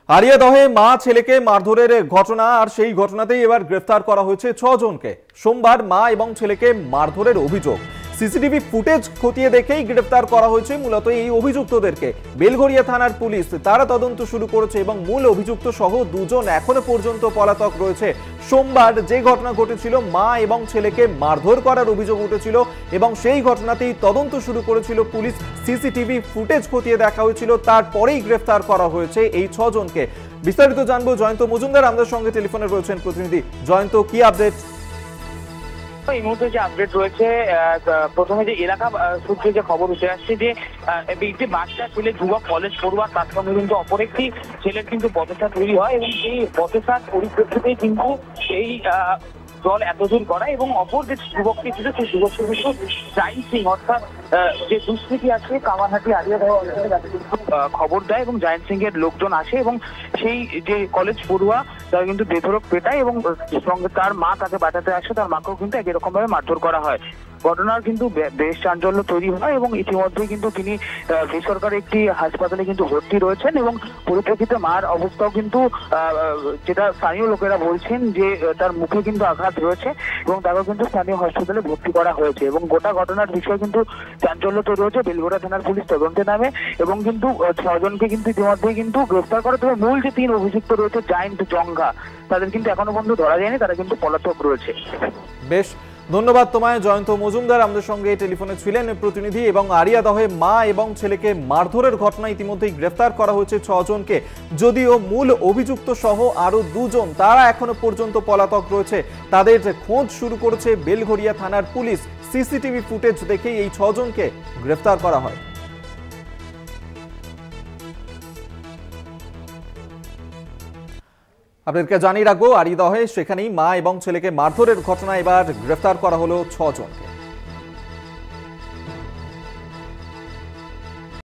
হারিয়াদহে মা ছেলেকে মারধরের ঘটনা আর সেই ঘটনাতেই এবার গ্রেফতার করা হয়েছে 6 জনকে। সোমবার মা এবং ছেলেকে মারধরের অভিযোগ, সিসিটিভি ফুটেজ খতিয়ে দেখেই গ্রেফতার করা হয়েছে মূলত এই অভিযুক্তদেরকে। বেলঘরিয়া থানার পুলিশ তারা তদন্ত শুরু করেছে এবং মূল অভিযুক্ত সহ দুজন এখনো পর্যন্ত পলাতক রয়েছে। সোমবার যে ঘটনা ঘটেছিল, মা এবং ছেলেকে মারধর করার অভিযোগ উঠেছিল এবং সেই ঘটনাতেই তদন্ত শুরু করেছিল পুলিশ। সিসিটিভি ফুটেজ খতিয়ে দেখা হয়েছিল, তারপরেই গ্রেফতার করা হয়েছে এই 6 জনকে। বিস্তারিত জানবো জয়ন্ত মজুমদার আমাদের সঙ্গে টেলিফোনে রয়েছেন প্রতিনিধি। জয়ন্ত, কি আপডেট? এই মুহূর্তে যে আপডেট রয়েছে, প্রথমে যে এলাকা সূত্রে যে খবর উঠে আসছে যে একটি বাচ্চা ছেলে যুবক কলেজ পড়ুয়া, তার সঙ্গে কিন্তু অপর একটি ছেলের কিন্তু বচসা তৈরি হয় এবং সেই বচসার পরিপ্রেক্ষিতে কিন্তু এই দল এতদূর করা এবং অপর যে যুবকটি ছিল সেই যুবকটি কিন্তু জাইন সিং অর্থাৎ যে দুষ্কৃতী আছে কামারহাটি হারিয়াদহ অঞ্চলে তাকে কিন্তু খবর দেয় এবং জাইন সিং এর লোকজন আসে এবং সেই যে কলেজ পড়ুয়া তারা কিন্তু বেধড়ক পেটায় এবং সঙ্গে তার মা তাকে বাঁচাতে আসে, তার মাকেও কিন্তু এরকম ভাবে মারধর করা হয়। ঘটনার কিন্তু বেশ চাঞ্চল্য তৈরি হয় এবং ইতিমধ্যেই কিন্তু তিনি বেসরকারি একটি হাসপাতালে কিন্তু ভর্তি রয়েছেন এবং পরিপ্রেক্ষিতে মার অবস্থাও কিন্তু যেটা স্থানীয় লোকেরা বলছেন যে তার মুখে কিন্তু আঘাত রয়েছে এবং তাকেও কিন্তু স্থানীয় হাসপাতালে ভর্তি করা হয়েছে এবং গোটা ঘটনার বিষয়ে কিন্তু চাঞ্চল্য তৈরি হয়েছে। বেলঘরিয়া থানার পুলিশ তদন্তে নামে এবং কিন্তু 6 জনকে কিন্তু ইতিমধ্যেই কিন্তু গ্রেফতার করে। তবে মূল যে 3 অভিযুক্ত রয়েছে জায়েন্ট জঙ্গা, তাদের কিন্তু এখনো পর্যন্ত ধরা যায়নি, তারা কিন্তু পলাতক রয়েছে। বেশ, ধন্যবাদ তোমায় জয়ন্ত মজুমদার আমাদের সঙ্গে টেলিফোনে ছিলেন প্রতিনিধি। এবং হারিয়াদহে মা এবং ছেলেকে মারধরের ঘটনা ইতিমধ্যেই গ্রেফতার করা হয়েছে 6 জনকে, যদিও মূল অভিযুক্ত সহ আরো 2 জন তারা এখনো পর্যন্ত পলাতক রয়েছে। তাদের খোঁজ শুরু করেছে বেলঘরিয়া থানার পুলিশ। সিসিটিভি ফুটেজ দেখেই এই 6 জনকে গ্রেফতার করা হয়। আপনাদেরকে জানিয়ে রাখবো, হারিয়াদহে সেখানেই মা এবং ছেলেকে মারধরের ঘটনা এবার গ্রেফতার করা হলো 6 জনকে।